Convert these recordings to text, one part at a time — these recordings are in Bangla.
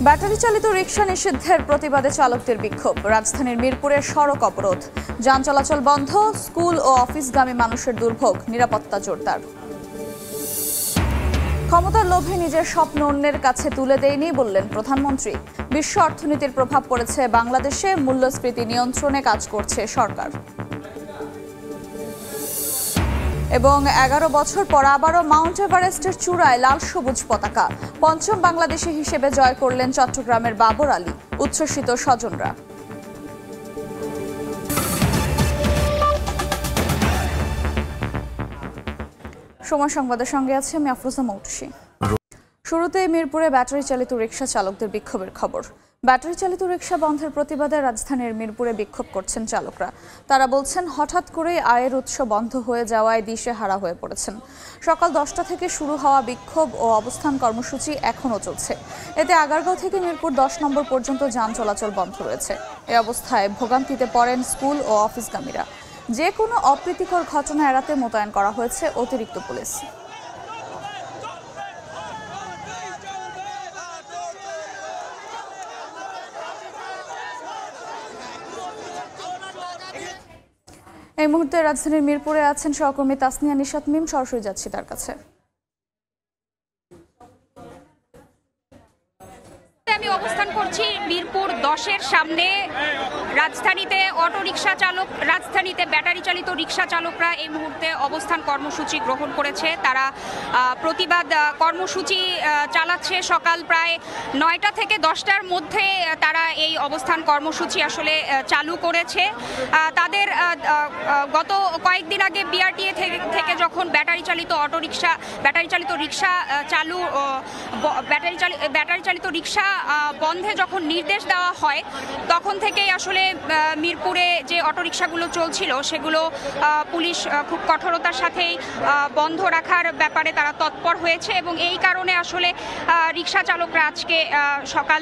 ব্যাটারি চালিত রিকশা নিষিদ্ধের প্রতিবাদে চালকদের বিক্ষোভ। রাজধানীর মিরপুরে সড়ক অবরোধ, যান চলাচল বন্ধ, স্কুল ও অফিসগামী মানুষের দুর্ভোগ, নিরাপত্তা জোরদার। ক্ষমতার লোভে নিজের স্বপ্ন অন্যের কাছে তুলে দেয়নি বললেন প্রধানমন্ত্রী। বিশ্ব অর্থনীতির প্রভাব পড়েছে বাংলাদেশে, মূল্যস্ফীতি নিয়ন্ত্রণে কাজ করছে সরকার। এবং 11 বছর পর আবারও মাউন্ট এভারেস্টের চূড়ায় লাল সবুজ পতাকা। পঞ্চম বাংলাদেশি হিসেবে জয় করলেন চট্টগ্রামের বাবর আলী, উচ্ছ্বসিত স্বজনরা। সময় সংবাদের সঙ্গে আছে আমি আফরোজা মৌটুসী। শুরুতেই মিরপুরে ব্যাটারি চালিত রিকশা চালকদের বিক্ষোভের খবর। ব্যাটারি চালিত রিকশা বন্ধের প্রতিবাদে রাজধানীর মিরপুরে বিক্ষোভ করছেন চালকরা। তারা বলছেন, হঠাৎ করেই আয়ের উৎস বন্ধ হয়ে যাওয়ায় দিশেহারা হয়ে পড়েছেন। সকাল 10টা থেকে শুরু হওয়া বিক্ষোভ ও অবস্থান কর্মসূচি এখনও চলছে। এতে আগারগাঁও থেকে মিরপুর 10 নম্বর পর্যন্ত যান চলাচল বন্ধ রয়েছে। এ অবস্থায় ভোগান্তিতে পড়েন স্কুল ও অফিসগামীরা। যে কোনো অপ্রীতিকর ঘটনা এড়াতে মোতায়েন করা হয়েছে অতিরিক্ত পুলিশ। এই মুহূর্তে রাজধানীর মিরপুরে আছেন সহকর্মী তাসনিয়া নিশাত মিম, সরাসরি যাচ্ছি তার কাছে। আমি অবস্থান করছি মিরপুর 10-এর সামনে। রাজধানীতে রাজধানীতে ব্যাটারি চালিত রিকশা চালকরা এই মুহূর্তে অবস্থান কর্মসূচি গ্রহণ করেছে। তারা প্রতিবাদ কর্মসূচি চালাচ্ছে। সকাল প্রায় 9টা থেকে 10টার মধ্যে তারা এই অবস্থান কর্মসূচি আসলে চালু করেছে। তাদের গত কয়েকদিন আগে বিআরটিএ থেকে যখন ব্যাটারি চালিত রিকশা রিকশা বন্ধে যখন নির্দেশ দেওয়া হয়, তখন থেকেই আসলে মিরপুরে যে অটোরিকশাগুলো চলছিল সেগুলো পুলিশ খুব কঠোরতার সাথেই বন্ধ রাখার ব্যাপারে তারা তৎপর হয়েছে। এবং এই কারণে আসলে রিকশা চালকরা আজকে সকাল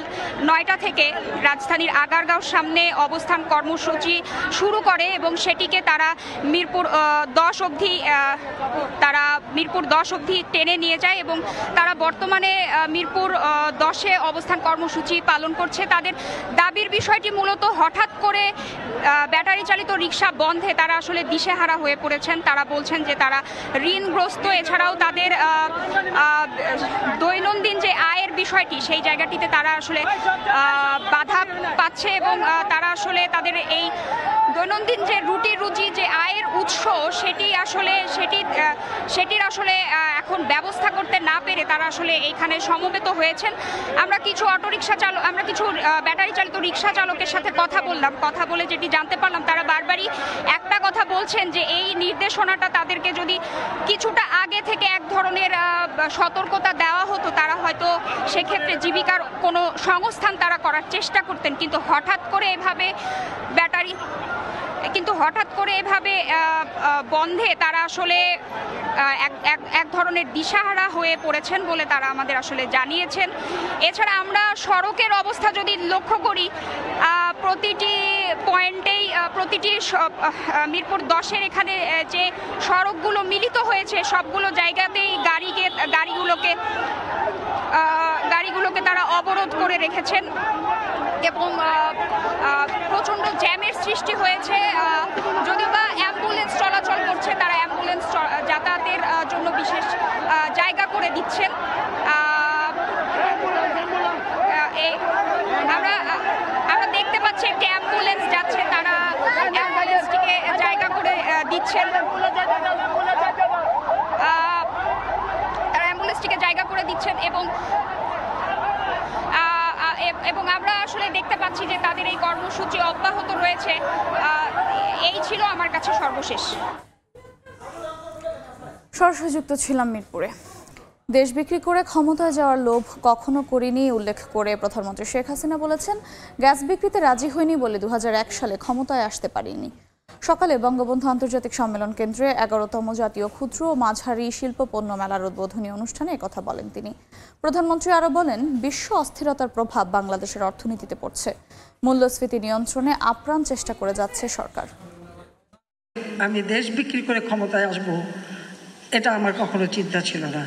9টা থেকে রাজধানীর আগারগাঁওর সামনে অবস্থান কর্মসূচি শুরু করে এবং সেটিকে তারা মিরপুর 10 অবধি টেনে নিয়ে যায় এবং তারা বর্তমানে মিরপুর 10-এ অবস্থান কর্মসূচি পালন করছে। তাদের দাবির বিষয়টি মূলত হঠাৎ করে ব্যাটারি চালিত রিকশা বন্ধে তারা আসলে দিশেহারা হয়ে পড়েছেন। তারা বলছেন যে তারা ঋণগ্রস্ত, এছাড়াও তাদের দৈনন্দিন যে আয়ের বিষয়টি সেই জায়গাটিতে তারা আসলে বাধা পাচ্ছে এবং তারা আসলে তাদের এই দৈনন্দিন যে রুজি যে আয়ের উৎস সেটির আসলে এখন ব্যবস্থা করতে না পেরে তারা আসলে এইখানে সমবেত হয়েছেন। আমরা কিছু ব্যাটারি চালিত রিকশা চালকের সাথে কথা বলে যেটি জানতে পারলাম, তারা বারবারই একটা কথা বলছেন যে এই নির্দেশনাটা তাদেরকে যদি কিছুটা আগে থেকে এক ধরনের সতর্কতা দেওয়া হতো, তারা হয়তো সেক্ষেত্রে জীবিকার কোনো সংস্থান তারা করার চেষ্টা করতেন। কিন্তু হঠাৎ করে এভাবে বন্ধে তারা আসলে এক ধরনের দিশাহারা হয়ে পড়েছেন বলে তারা আমাদের আসলে জানিয়েছেন। এছাড়া আমরা সড়কের অবস্থা যদি লক্ষ্য করি, প্রতিটি পয়েন্টেই মিরপুর 10-এর এখানে যে সড়কগুলো মিলিত হয়েছে সবগুলো জায়গাতেই গাড়িগুলোকে তারা অবরোধ করে রেখেছেন এবং প্রচণ্ড জ্যামের সৃষ্টি হয়েছে। যদিও বা অ্যাম্বুলেন্স চলাচল করছে, তারা অ্যাম্বুলেন্স যাতায়াতের জন্য বিশেষ জায়গা করে দিচ্ছেন। আমরা দেখতে পাচ্ছি একটি অ্যাম্বুলেন্স যাচ্ছে, তারা অ্যাম্বুলেন্সটিকে জায়গা করে দিচ্ছেন। এবং আমরা আসলে দেখতে পাচ্ছি যে তাদের এই কর্মসূচি অব্যাহত রয়েছে। এই ছিল আমার কাছে সর্বশেষ। সরাসরি যুক্ত ছিলাম মিরপুরে। দেশ বিক্রি করে ক্ষমতায় যাওয়ার লোভ কখনো করিনি উল্লেখ করে প্রধানমন্ত্রী শেখ হাসিনা বলেছেন, গ্যাস বিক্রিতে রাজি হয়নি বলে 2001 সালে ক্ষমতায় আসতে পারিনি। সকালে বঙ্গবন্ধু আন্তর্জাতিক সম্মেলন কেন্দ্রে 11তম জাতীয় ক্ষুদ্র ও মাঝারি শিল্প পণ্য মেলার উদ্বোধনী অনুষ্ঠানে একথা বলেন তিনি। প্রধানমন্ত্রী আরও বলেন, বিশ্ব অস্থিরতার প্রভাব বাংলাদেশের অর্থনীতিতে পড়ছে। মূল্যস্ফীতি নিয়ন্ত্রণে আপ্রাণ চেষ্টা করে যাচ্ছে সরকার। আমি দেশ বিক্রি করে ক্ষমতায় আসব এটা আমার কখনো চিন্তা ছিল না।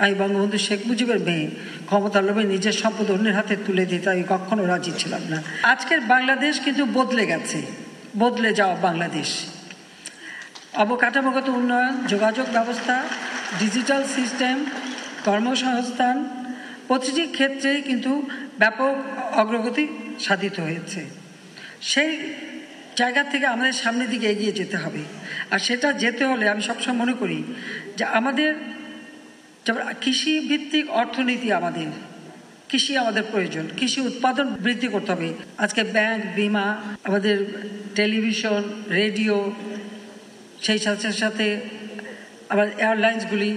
আমি বঙ্গবন্ধু শেখ মুজিবের মেয়ে, ক্ষমতার লোভে নিজের সম্পদ অন্যের হাতে তুলে দিতে আমি কখনো রাজি ছিলাম না। আজকের বাংলাদেশ কিন্তু বদলে গেছে, বদলে যাওয়া বাংলাদেশ। অবকাঠামোগত উন্নয়ন, যোগাযোগ ব্যবস্থা, ডিজিটাল সিস্টেম, কর্মসংস্থান প্রতিটি ক্ষেত্রে কিন্তু ব্যাপক অগ্রগতি সাধিত হয়েছে। সেই জায়গা থেকে আমাদের সামনের দিকে এগিয়ে যেতে হবে। আর সেটা যেতে হলে আমি সবসময় মনে করি যে আমাদের কৃষি ভিত্তিক অর্থনীতি, কৃষি আমাদের প্রয়োজন, কৃষি উৎপাদন বৃদ্ধি করতে হবে। আজকে ব্যাংক, বিমা, আমাদের টেলিভিশন, রেডিও, সেই সাথে সাথে আবার এয়ারলাইন্সগুলি,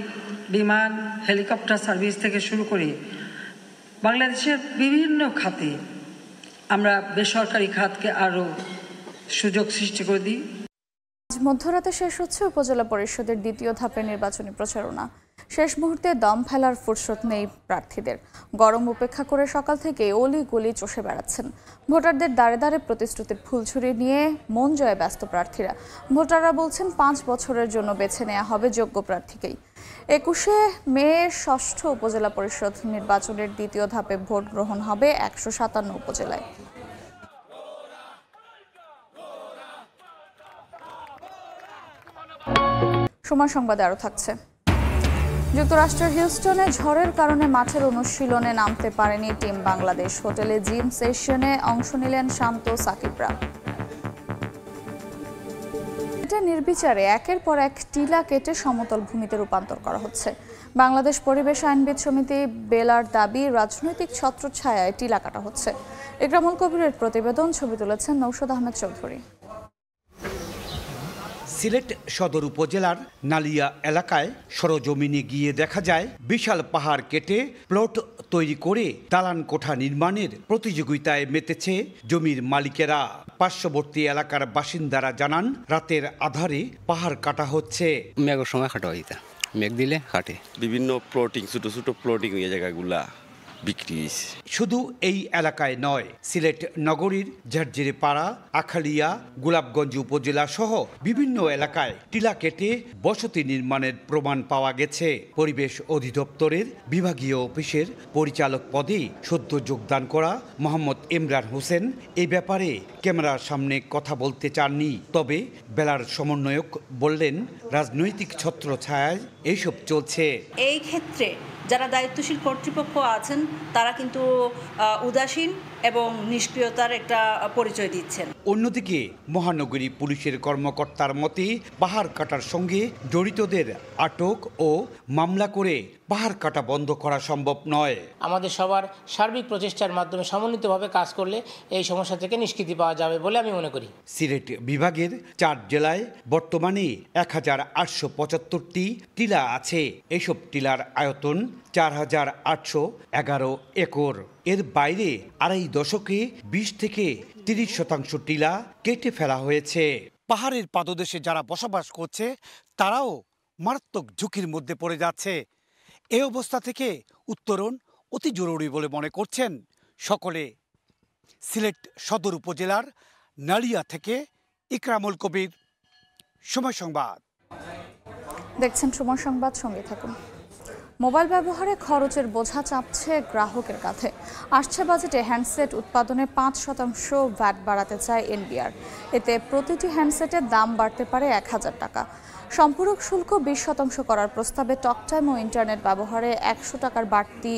বিমান, হেলিকপ্টার সার্ভিস থেকে শুরু করে বাংলাদেশের বিভিন্ন খাতে আমরা বেসরকারি খাতকে আরও সুযোগ সৃষ্টি করে দিই। মধ্যরাতে শেষ হচ্ছে উপজেলা পরিষদের দ্বিতীয় ধাপের নির্বাচনী প্রচারণা। শেষ মুহূর্তে দম ফেলার ফুরসত নেই প্রার্থীদের। গরম উপেক্ষা করে সকাল থেকে অলি গলি চষে বেড়াচ্ছেন। ভোটারদের দাঁড়ে দাঁড়ে প্রতিশ্রুতির ফুলঝুরি নিয়ে মন জয়ে ব্যস্ত প্রার্থীরা। ভোটাররা বলছেন 5 বছরের জন্য বেছে নেওয়া হবে যোগ্য প্রার্থীকেই। 21শে মে ষষ্ঠ উপজেলা পরিষদ নির্বাচনের দ্বিতীয় ধাপে ভোট গ্রহণ হবে 157 উপজেলায়। সময় সংবাদে আরও থাকছে। যুক্তরাষ্ট্রের হিউস্টনে ঝড়ের কারণে মাঠের অনুশীলনে নামতে পারেনি টিম বাংলাদেশ। হোটেলে জিম সেশনে অংশ নিলেন শান্ত সাকিবরা। এটা নির্বিচারে একের পর এক টিলা কেটে সমতল ভূমিতে রূপান্তর করা হচ্ছে। বাংলাদেশ পরিবেশ আইনবিদ সমিতি বেলার দাবি, রাজনৈতিক ছত্রছায়ায় টিলা কাটা হচ্ছে। ইকরামুল কবিরের প্রতিবেদন, ছবি তুলেছেন নৌশদ আহমেদ চৌধুরী। সিলেট সদর উপজেলার নালিয়া এলাকায় সরজমিনে গিয়ে দেখা যায় বিশাল পাহাড় কেটে প্লট তৈরি করে দালান কোঠা নির্মাণের প্রতিযোগিতায় মেতেছে জমির মালিকেরা। পার্শ্ববর্তী এলাকার বাসিন্দারা জানান, রাতের আধারে পাহাড় কাটা হচ্ছে। মেঘের সময় কাটা হইতা, মেঘ দিলে কাটে। বিভিন্ন প্লটিং, ছোট ছোট প্লটিং এই জায়গাগুলা বিক্রি হয়েছে। শুধু এই এলাকায় নয়, সিলেট নগরীর ঝারঝিরে পাড়া, আখালিয়া, গোলাপগঞ্জ উপজেলা সহ বিভিন্ন এলাকায় টিলা কেটে বসতি নির্মাণের প্রমাণ পাওয়া গেছে। পরিবেশ অধিদপ্তরের বিভাগীয় অফিসের পরিচালক পদে সদ্য যোগদান করা মোহাম্মদ ইমরান হোসেন এই ব্যাপারে ক্যামেরার সামনে কথা বলতে চাননি। তবে বেলার সমন্বয়ক বললেন, রাজনৈতিক ছত্রছায়ায় এইসব চলছে। এই ক্ষেত্রে যারা দায়িত্বশীল কর্তৃপক্ষ আছেন তারা কিন্তু উদাসীন এবং নিষ্ক্রিয়তার একটা পরিচয় দিচ্ছেন। অন্যদিকে মহানগরী পুলিশের কর্মকর্তার মতে, পাহাড় কাটার সঙ্গে জড়িতদের আটক ও মামলা করে পাহাড় কাটা বন্ধ করা সম্ভব নয়। আমাদের সবার সার্বিক প্রচেষ্টার মাধ্যমে সমন্বিতভাবে কাজ করলে এই সমস্যা থেকে নিষ্কৃতি পাওয়া যাবে বলে আমি মনে করি। সিলেট বিভাগের 4 জেলায় বর্তমানে 1875টি টিলা আছে। এসব টিলার আয়তন 4811 একর। এর বাইরে আড়াই দশকে 20 থেকে 30% টিলা কেটে ফেলা হয়েছে। পাহাড়ের পাদদেশে যারা বসবাস করছে তারাও মারাত্মক ঝুঁকির মধ্যে পড়ে যাচ্ছে। এই অবস্থা থেকে উত্তরণ অতি জরুরি বলে মনে করছেন সকলে। সিলেট সদর উপজেলার নালিয়া থেকে ইকরামুল কবির, সময় সংবাদ। দেখছেন সময় সংবাদ, সঙ্গে থাকুন। মোবাইল ব্যবহারে খরচের বোঝা চাপছে গ্রাহকের কাঁধে। আসছে বাজেটে হ্যান্ডসেট উৎপাদনে 5% ভ্যাট বাড়াতে চায় এনবিআর। এতে প্রতিটি হ্যান্ডসেটের দাম বাড়তে পারে 1000 টাকা। সম্পূরক শুল্ক 20% করার প্রস্তাবে টকটাইম ও ইন্টারনেট ব্যবহারে 100 টাকার বাড়তি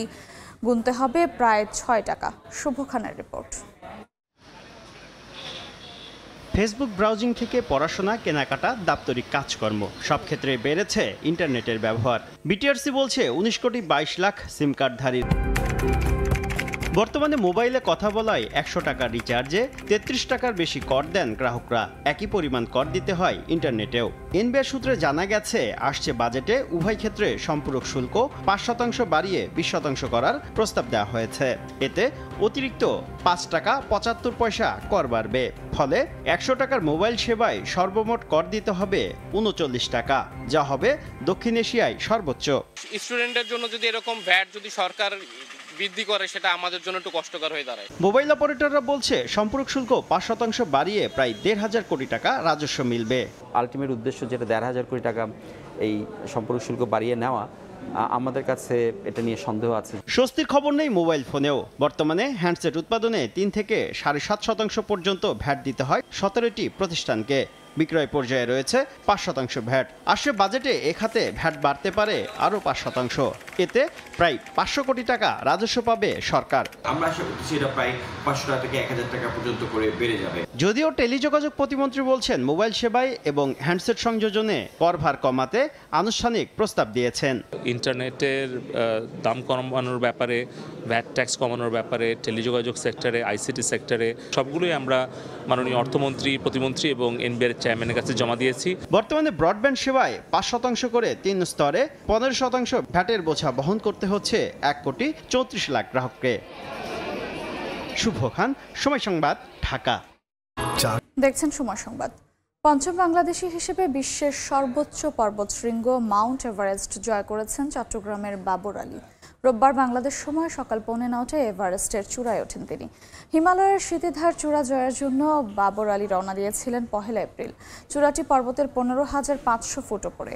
গুনতে হবে প্রায় 6 টাকা। শুভ খানের রিপোর্ট। ফেসবুক ব্রাউজিং থেকে পড়াশোনা, কেনাকাটা, দাপ্তরিক কাজকর্ম সব ক্ষেত্রে বেড়েছে ইন্টারনেটের ব্যবহার। বিটিআরসি বলছে 19 কোটি 22 লাখ সিম কার্ডধারী। বর্তমানে মোবাইলে কথা বলায় 100 টাকার রিচার্জে 33 টাকার বেশি কর দেন গ্রাহকরা। একই পরিমাণ কর দিতে হয় ইন্টারনেটেও। এনবিআর সূত্রে জানা গেছে, আসছে বাজেটে উভয় ক্ষেত্রে সম্পূরক শুল্ক 5% বাড়িয়ে 20% করার প্রস্তাব দেওয়া হয়েছে। এতে অতিরিক্ত 5 টাকা 75 পয়সা কর বাড়বে। ফলে 100 টাকার মোবাইল সেবায় সর্বমোট কর দিতে হবে 39 টাকা, যা হবে দক্ষিণ এশিয়ায় সর্বোচ্চ। স্টুডেন্টের জন্য যদি এরকম ভ্যাট যদি সরকার বৃদ্ধি করে, সেটা আমাদের জন্য একটু কষ্টকর হয়ে দাঁড়ায়। মোবাইল অপারেটররা বলছে সম্পূরক শুল্ক 5% বাড়িয়ে প্রায় 1,500 কোটি টাকা রাজস্ব মিলবে। আলটিমেট উদ্দেশ্য যেটা 1,500 কোটি টাকা এই সম্পর্ক শুল্ক বাড়িয়ে নেওয়া আমাদের কাছে এটা নিয়ে সন্দেহ আছে। স্বস্তির খবর নেই মোবাইল ফোনেও। বর্তমানে হ্যান্ডসেট উৎপাদনে 3 থেকে 7.5% পর্যন্ত ভ্যাট দিতে হয় 17টি প্রতিষ্ঠানকে। বিক্রয় পর্যায়ে রয়েছে 5% ভ্যাট। আসছে বাজেটে এ খাতে ভ্যাট বাড়তে পারে আরও 5%। এতে প্রায় 500 কোটি টাকা রাজস্ব পাবে সরকার। আমরা আশা করছি এটা প্রায় 500 টাকা থেকে 1000 টাকা পর্যন্ত করে বেড়ে যাবে। যদিও টেলিযোগাযোগ প্রতিমন্ত্রী বলছেন মোবাইল সেবায় এবং হ্যান্ডসেট সংযোজনে করভার কমাতে আনুষ্ঠানিক প্রস্তাব দিয়েছেন। ইন্টারনেটের দাম কমানোর ব্যাপারে, ভ্যাট ট্যাক্স কমানোর ব্যাপারে, টেলিযোগাযোগ সেক্টরে, আইসিটি সেক্টরে সবগুলোই আমরা মাননীয় অর্থমন্ত্রী, প্রতিমন্ত্রী এবং এনবিআর চেয়ারম্যানের কাছে জমা দিয়েছি। বর্তমানে ব্রডব্যান্ড সেবায় 5% করে 3 স্তরে 15% ভ্যাটের বোঝা বহন করতে হচ্ছে 1,34,00,000 গ্রাহককে। শুভ খান, সময় সংবাদ, ঢাকা। দেখছেন সময় সংবাদ। পঞ্চম বাংলাদেশী হিসেবে বিশ্বের সর্বোচ্চ পর্বতশৃঙ্গ মাউন্ট এভারেস্ট জয় করেছেন চট্টগ্রামের বাবর আলী। রোববার বাংলাদেশ সময় সকাল 8:45 এভারেস্টের চূড়ায় ওঠেন তিনি। হিমালয়ের স্মৃতিধার চূড়া জয়ের জন্য বাবর আলী রওনা দিয়েছিলেন 1 এপ্রিল। চূড়াটি পর্বতের 15,500 ফুট ওপরে।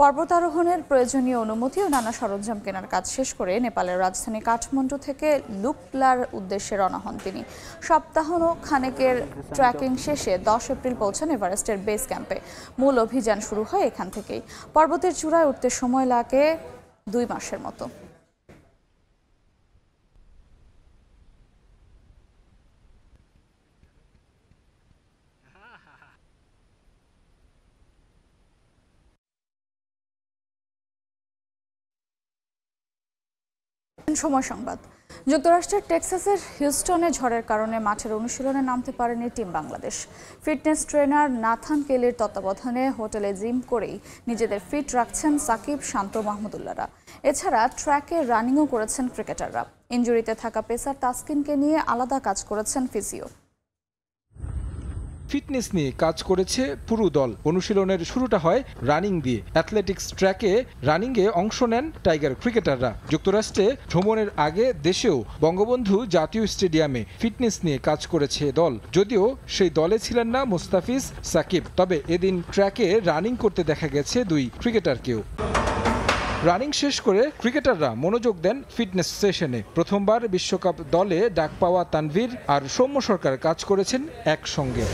পর্বতারোহণের প্রয়োজনীয় অনুমতি ও নানা সরঞ্জাম কেনার কাজ শেষ করে নেপালের রাজধানী কাঠমান্ডু থেকে লুকলার উদ্দেশ্যে রওনা হন তিনি। সপ্তাহ খানেকের ট্রেকিং শেষে 10 এপ্রিল পৌঁছান এভারেস্টের বেস ক্যাম্পে। মূল অভিযান শুরু হয় এখান থেকেই। পর্বতের চূড়ায় উঠতে সময় লাগে 2 মাসের মতো। সময় সংবাদ। যুক্তরাষ্ট্রের টেক্সাসের হিউস্টনে ঝড়ের কারণে মাঠের অনুশীলনে নামতে পারেনি team Bangladesh. Fitness trainer Nathan কেলির তত্ত্বাবধানে হোটেলে জিম করেই নিজেদের ফিট রাখছেন সাকিব, শান্ত, মাহমুদুল্লাহরা। এছাড়া ট্র্যাকে রানিংও করেছেন ক্রিকেটাররা। ইনজুরিতে থাকা পেসার তাসকিনকে নিয়ে আলাদা কাজ করেছেন ফিজিও। ফিটনেস নিয়ে কাজ করেছে পুরো দল। অনুশীলনের শুরুটা হয় রানিং দিয়ে। অ্যাথলেটিক্স ট্র্যাকে রানিংয়ে অংশ নেন টাইগার ক্রিকেটাররা। যুক্তরাষ্ট্রে ভ্রমণের আগে দেশেও বঙ্গবন্ধু জাতীয় স্টেডিয়ামে ফিটনেস নিয়ে কাজ করেছে দল। যদিও সেই দলে ছিলেন না মুস্তাফিজ, সাকিব। তবে এদিন ট্র্যাকে রানিং করতে দেখা গেছে 2 ক্রিকেটারকেও। রানিং শেষ করে ক্রিকেটাররা মনোযোগ দেন ফিটনেস সেশনে। প্রথমবার বিশ্বকাপ দলে ডাক পাওয়া তানভীর আর সৌম্য সরকার কাজ করেছেন একসঙ্গে।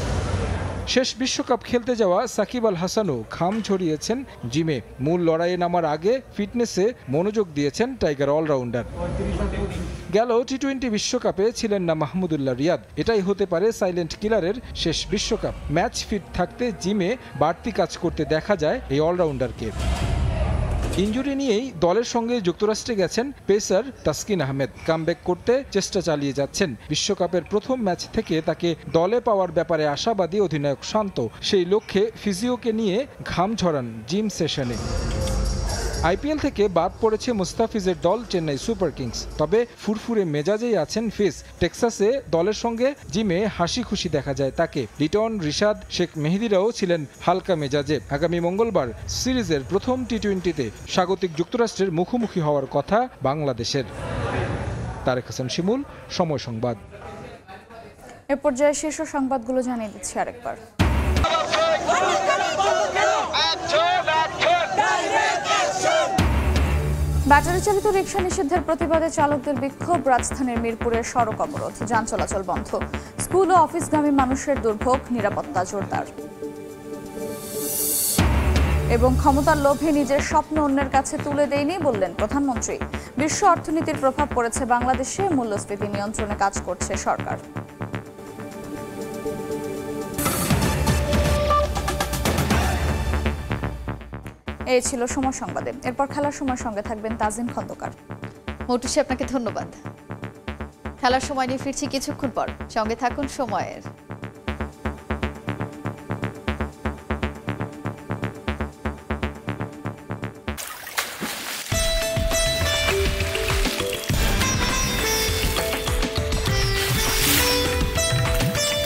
শেষ বিশ্বকাপ খেলতে যাওয়া সাকিব আল হাসানও ঘাম ঝরিয়েছেন জিমে। মূল লড়াইয়ে নামার আগে ফিটনেসে মনোযোগ দিয়েছেন টাইগার অলরাউন্ডার। গেল টি20 বিশ্বকাপে ছিলেন না মাহমুদুল্লাহ রিয়াদ। এটাই হতে পারে সাইলেন্ট কিলারের শেষ বিশ্বকাপ। ম্যাচ ফিট থাকতে জিমে বাড়তি কাজ করতে দেখা যায় এই অলরাউন্ডারকে। ইনজুরি নিয়েই দলের সঙ্গে যুক্তরাষ্ট্রে গেছেন পেসার তাসকিন আহমেদ। কামব্যাক করতে চেষ্টা চালিয়ে যাচ্ছেন। বিশ্বকাপের প্রথম ম্যাচ থেকে তাকে দলে পাওয়ার ব্যাপারে আশাবাদী অধিনায়ক শান্ত। সেই লক্ষ্যে ফিজিওকে নিয়ে ঘাম ঝরান জিম সেশনে। আইপিএল থেকে বাদ পড়েছে মুস্তাফিজের দল চেন্নাই সুপার কিংস। তবে ফুরফুরে মেজাজেই আছেন ফিজ। টেক্সাসে দলের সঙ্গে জিমে হাসি খুশি দেখা যায় তাকে। লিটন, রিশাদ, শেখ মেহেদিরাও ছিলেন হালকা মেজাজে। আগামী মঙ্গলবার সিরিজের প্রথম টি20তে স্বাগতিক যুক্তরাষ্ট্রের মুখোমুখি হওয়ার কথা বাংলাদেশের। তারেক হাসান শিমুল, সময় সংবাদ। এ পর্যায়ে শীর্ষ সংবাদগুলো জানিয়ে দিচ্ছি আরেকবার। ব্যাটারি চালিত রিকশা নিষিদ্ধের প্রতিবাদে চালকদের বিক্ষোভ। রাজধানীর মিরপুরের সড়ক অবরোধ, যান চলাচল বন্ধ। স্কুল ও অফিসগামী মানুষের দুর্ভোগ, নিরাপত্তা জোরদার। এবং ক্ষমতার লোভে নিজের স্বপ্ন অন্যের কাছে তুলে দেয়নি বললেন প্রধানমন্ত্রী। বিশ্ব অর্থনীতির প্রভাব পড়েছে বাংলাদেশে, মূল্যস্ফীতি নিয়ন্ত্রণে কাজ করছে সরকার। এই ছিল সময় সংবাদে। এরপর খেলার সময় সঙ্গে থাকবেন তাজিন খন্দকার। মৌটুসী, আপনাকে ধন্যবাদ। খেলার সময় নিয়ে ফিরছি কিছুক্ষণ পর। সঙ্গে থাকুন সময়ের।